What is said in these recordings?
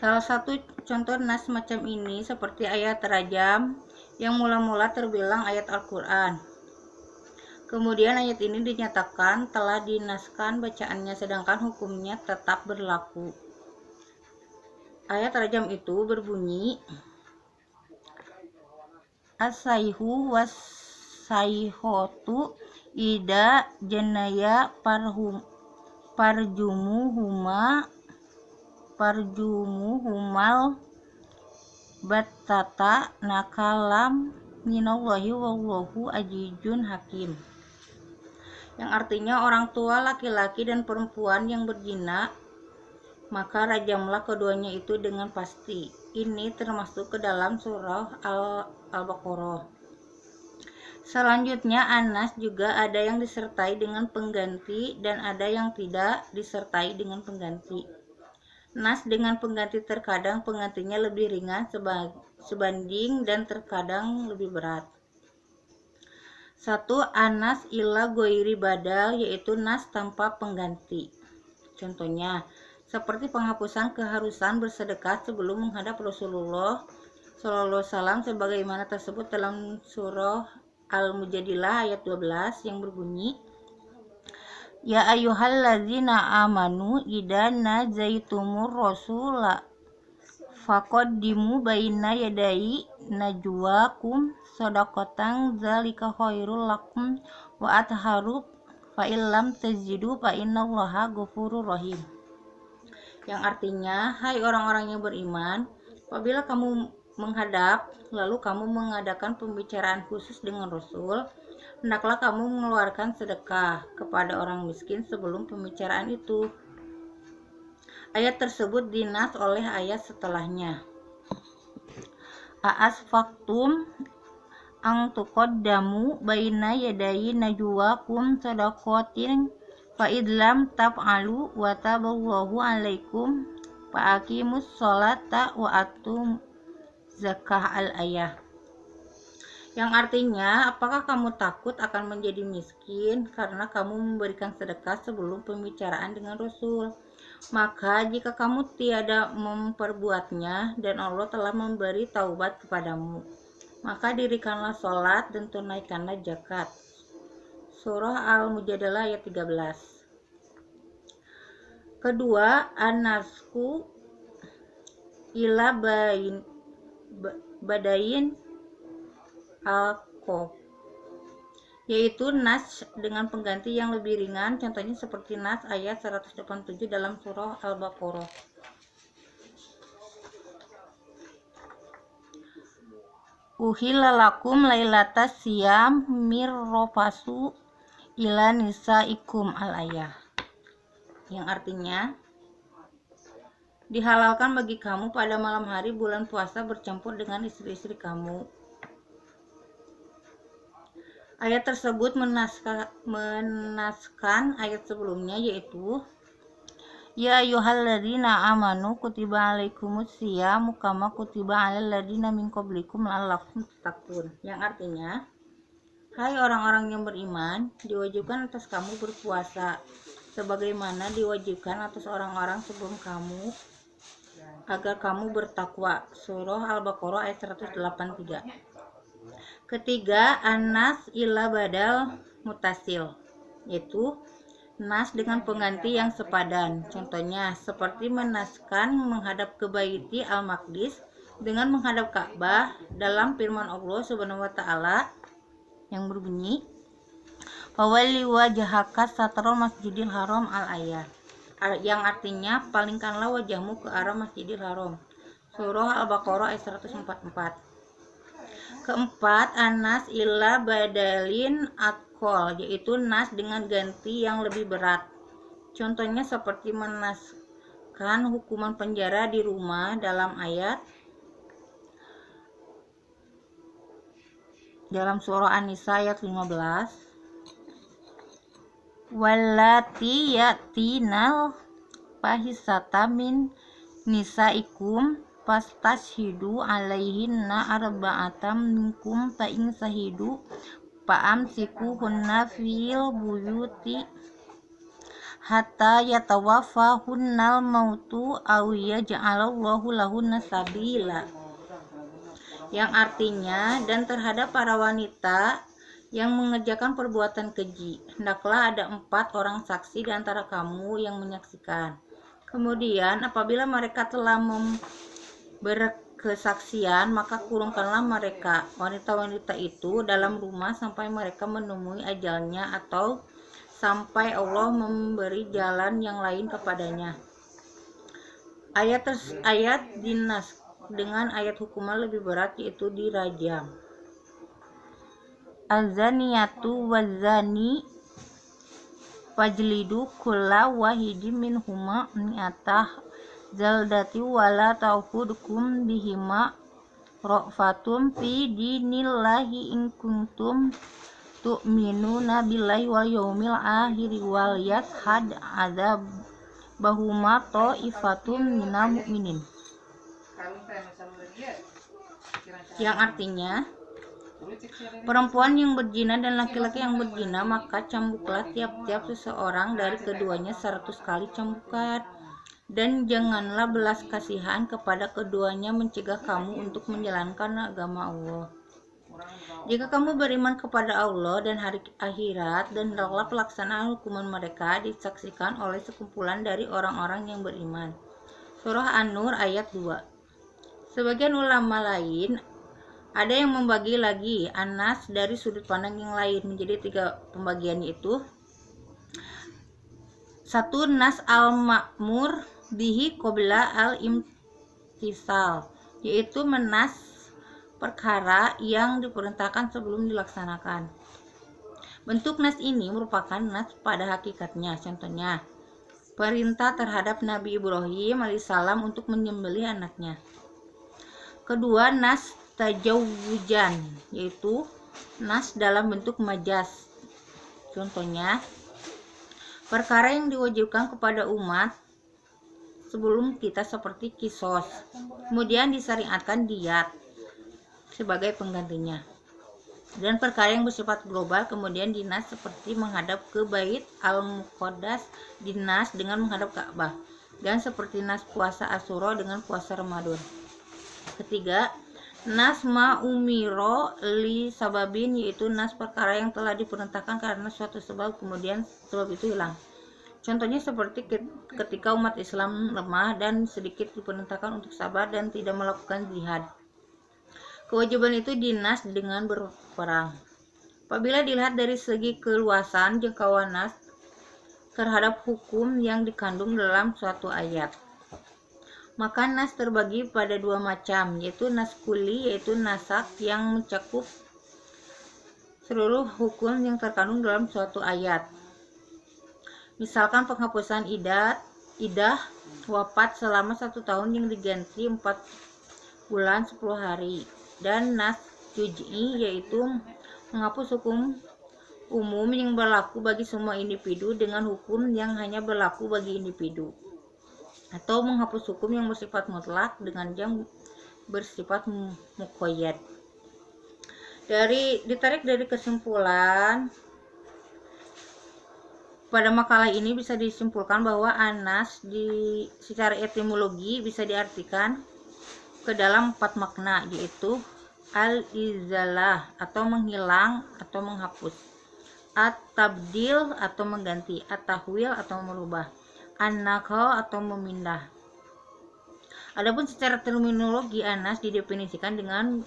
Salah satu contoh nas macam ini seperti ayat rajam yang mula-mula terbilang ayat Al-Quran. Kemudian ayat ini dinyatakan telah dinaskan bacaannya, sedangkan hukumnya tetap berlaku. Ayat rajam itu berbunyi, as-sayhu was-sayhotu ida jenaya parjumuhumal battata nakalam minallahi wallahu azizun hakim. Yang artinya orang tua laki-laki dan perempuan yang berzina, maka rajamlah keduanya itu dengan pasti. Ini termasuk ke dalam surah Al-Baqarah. Selanjutnya, anas juga ada yang disertai dengan pengganti dan ada yang tidak disertai dengan pengganti. Nas dengan pengganti terkadang penggantinya lebih ringan sebanding dan terkadang lebih berat. 1. Anas ila goiri badal, yaitu nas tanpa pengganti. Contohnya, seperti penghapusan keharusan bersedekah sebelum menghadap Rasulullah SAW sebagaimana tersebut dalam surah Al-Mujadilah ayat 12 yang berbunyi, ya ayyuhalladzina amanu idza najaitumur rasula faqaddimu baina yadai najwakum shadaqatan dzalika khairul lakum wa atharu fa illam tajidu fa innallaha ghafurur rahim. Yang artinya, hai orang-orang yang beriman, apabila kamu menghadap lalu kamu mengadakan pembicaraan khusus dengan Rasul, hendaklah kamu mengeluarkan sedekah kepada orang miskin sebelum pembicaraan itu. Ayat tersebut dinas oleh ayat setelahnya. Asfaqtum ang tuqaddamu baina yadayi najwakum shadaqatin fa idlam taf'alu wa taballahu alaikum fa aqimus sholata wa atum zakah al-ayah. Yang artinya, apakah kamu takut akan menjadi miskin karena kamu memberikan sedekah sebelum pembicaraan dengan Rasul? Maka jika kamu tiada memperbuatnya dan Allah telah memberi taubat kepadamu, maka dirikanlah sholat dan tunaikanlah zakat. Surah Al-Mujadalah ayat 13. Kedua, anasku ila badain al-qof, yaitu nas dengan pengganti yang lebih ringan, contohnya seperti nas ayat 187 dalam surah Al-Baqarah. Uhilla lakum lailatas siyam mirrofasu ila nisaikum al-ayah, yang artinya dihalalkan bagi kamu pada malam hari bulan puasa bercampur dengan istri-istri kamu. Ayat tersebut menaskan ayat sebelumnya, yaitu ya ayyuhalladzina amanu kutiba alaikumus syiyamu kama kutiba alal ladzina min qablikum la'allakum tattaqun, yang artinya, hai orang-orang yang beriman, diwajibkan atas kamu berpuasa sebagaimana diwajibkan atas orang-orang sebelum kamu agar kamu bertakwa. Surah Al-Baqarah ayat 183. Ketiga, anas ila badal mutasil, yaitu nas dengan pengganti yang sepadan. Contohnya seperti menaskan menghadap ke Baiti Al-Maqdis dengan menghadap Ka'bah dalam firman Allah Subhanahu wa taala yang berbunyi, fawalli wajhaka satrul masjidil haram al-ayat, yang artinya palingkanlah wajahmu ke arah Masjidil Haram. Surah Al-Baqarah ayat 144. Keempat, anas ila badalin akol, yaitu nas dengan ganti yang lebih berat. Contohnya seperti menaskan hukuman penjara di rumah dalam ayat dalam surah An-Nisa ayat 15. Wallati yatinal fahisata min nisaikum fastashhidu alaihinna arba'atam minkum fa in sahidu fa amsikuhunna fil buyuti hatta yatawafahunnal mautu aw yaj'alallahu lahunna sabila, yang artinya, dan terhadap para wanita yang mengerjakan perbuatan keji, hendaklah ada 4 orang saksi di antara kamu yang menyaksikan. Kemudian apabila mereka telah berkesaksian, maka kurungkanlah mereka, wanita-wanita itu, dalam rumah sampai mereka menemui ajalnya atau sampai Allah memberi jalan yang lain kepadanya. Ayat dinas dengan ayat hukuman lebih berat, yaitu dirajam. Az-zaniyatu waz-zani fajlidu kulla wahidin minhuma mi'atah zaldati wala ta'khudhukum bihima ra'fatum fi dinillahi in kuntum tu'minuna billahi wal yaumil akhir wal yashhad adzabahuma ta'ifatum minal mu'minin, yang artinya, perempuan yang berzina dan laki-laki yang berzina, maka cambuklah tiap-tiap seseorang dari keduanya 100 kali cambukan, dan janganlah belas kasihan kepada keduanya mencegah kamu untuk menjalankan agama Allah. Jika kamu beriman kepada Allah dan hari akhirat, dan hendaklah pelaksanaan hukuman mereka disaksikan oleh sekumpulan dari orang-orang yang beriman. Surah An-Nur ayat 2. Sebagian ulama lain ada yang membagi lagi An-Nas dari sudut pandang yang lain menjadi 3 pembagian, yaitu 1. Nas al-ma'mur bihi qabla al-imtisal, yaitu menas perkara yang diperintahkan sebelum dilaksanakan. Bentuk nas ini merupakan nas pada hakikatnya. Contohnya, perintah terhadap Nabi Ibrahim alaihissalam untuk menyembelih anaknya. Kedua, nas tajawujan, yaitu nas dalam bentuk majas. Contohnya, perkara yang diwajibkan kepada umat sebelum kita seperti kisos, kemudian disyariatkan diat sebagai penggantinya, dan perkara yang bersifat global kemudian dinas seperti menghadap ke Bait al-Muqaddas dinas dengan menghadap Ka'bah, dan seperti nas puasa Asyura dengan puasa Ramadan. Ketiga, nas ma'umiro li sababin, yaitu nas perkara yang telah diperintahkan karena suatu sebab kemudian sebab itu hilang. Contohnya seperti ketika umat Islam lemah dan sedikit diperintahkan untuk sabar dan tidak melakukan jihad. Kewajiban itu dinas dengan berperang. Apabila dilihat dari segi keluasan jangkauan nas terhadap hukum yang dikandung dalam suatu ayat, maka nas terbagi pada 2 macam, yaitu nas kuli, yaitu nasak yang mencakup seluruh hukum yang terkandung dalam suatu ayat. Misalkan penghapusan idah wafat selama 1 tahun yang diganti 4 bulan 10 hari. Dan nas juz'i, yaitu menghapus hukum umum yang berlaku bagi semua individu dengan hukum yang hanya berlaku bagi individu, atau menghapus hukum yang bersifat mutlak dengan yang bersifat muqayyad. Ditarik dari kesimpulan pada makalah ini bisa disimpulkan bahwa anas secara etimologi bisa diartikan ke dalam 4 makna, yaitu al-izalah atau menghilang atau menghapus, at-tabdil atau mengganti, at-tahwil atau merubah, an-naqal atau memindah. Adapun secara terminologi, anas didefinisikan dengan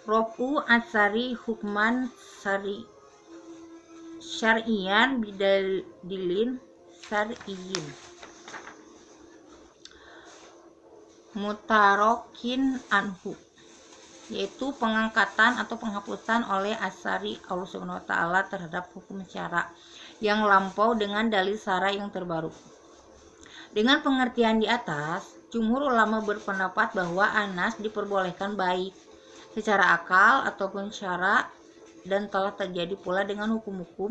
rofu asari hukman syar'iyan bidalilin syar'iyyin mutarokin anhu, yaitu pengangkatan atau penghapusan oleh asari Allah Subhanahu wa taala terhadap hukum syara yang lampau dengan dalil syara yang terbaru. Dengan pengertian di atas, jumhur ulama berpendapat bahwa anas diperbolehkan baik secara akal ataupun syara, dan telah terjadi pula dengan hukum-hukum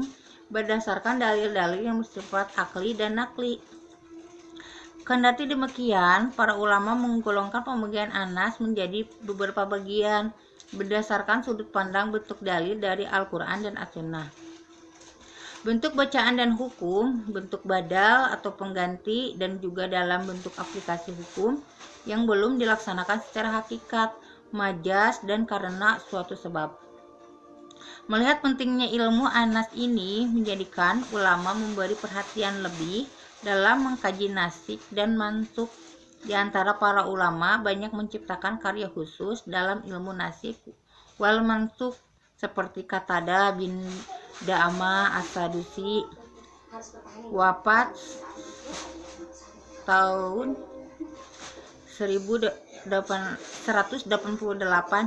berdasarkan dalil-dalil yang bersifat akli dan nakli. Kendati demikian, para ulama menggolongkan pembagian anas menjadi beberapa bagian berdasarkan sudut pandang bentuk dalil dari Al-Quran dan As-Sunnah. Bentuk bacaan dan hukum, bentuk badal atau pengganti, dan juga dalam bentuk aplikasi hukum yang belum dilaksanakan secara hakikat, majas, dan karena suatu sebab. Melihat pentingnya ilmu Anas ini menjadikan ulama memberi perhatian lebih dalam mengkaji nasik dan mansuk. Di antara para ulama banyak menciptakan karya khusus dalam ilmu nasik wal mansuk seperti Qatadah bin Da'amah As-Sadusi, wafat tahun 1188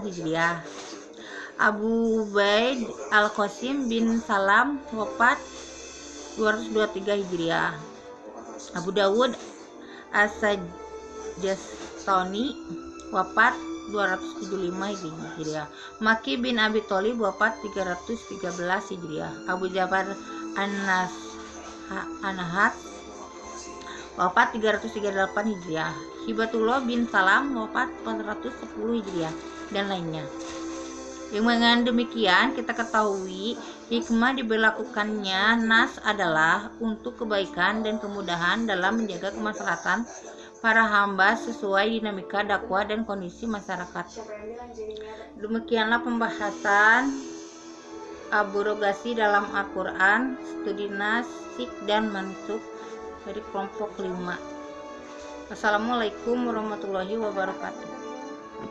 Hijriah. Abu Ubaid Al-Qasim bin Salam, wafat 223 Hijriah. Abu Dawud As-Sajastani, wafat 275 Hijriah. Maki bin Abi Thalib, wafat 313 Hijriah. Abu Ja'far An-Nahas, wafat 338 Hijriah. Hibatullah bin Salam, wafat 410 Hijriah, dan lainnya. Dengan demikian kita ketahui hikmah diberlakukannya nas adalah untuk kebaikan dan kemudahan dalam menjaga kemaslahatan para hamba sesuai dinamika dakwah dan kondisi masyarakat. Demikianlah pembahasan abrogasi dalam Al-Quran, studi nasik dan mansuk dari kelompok 5. Assalamualaikum warahmatullahi wabarakatuh.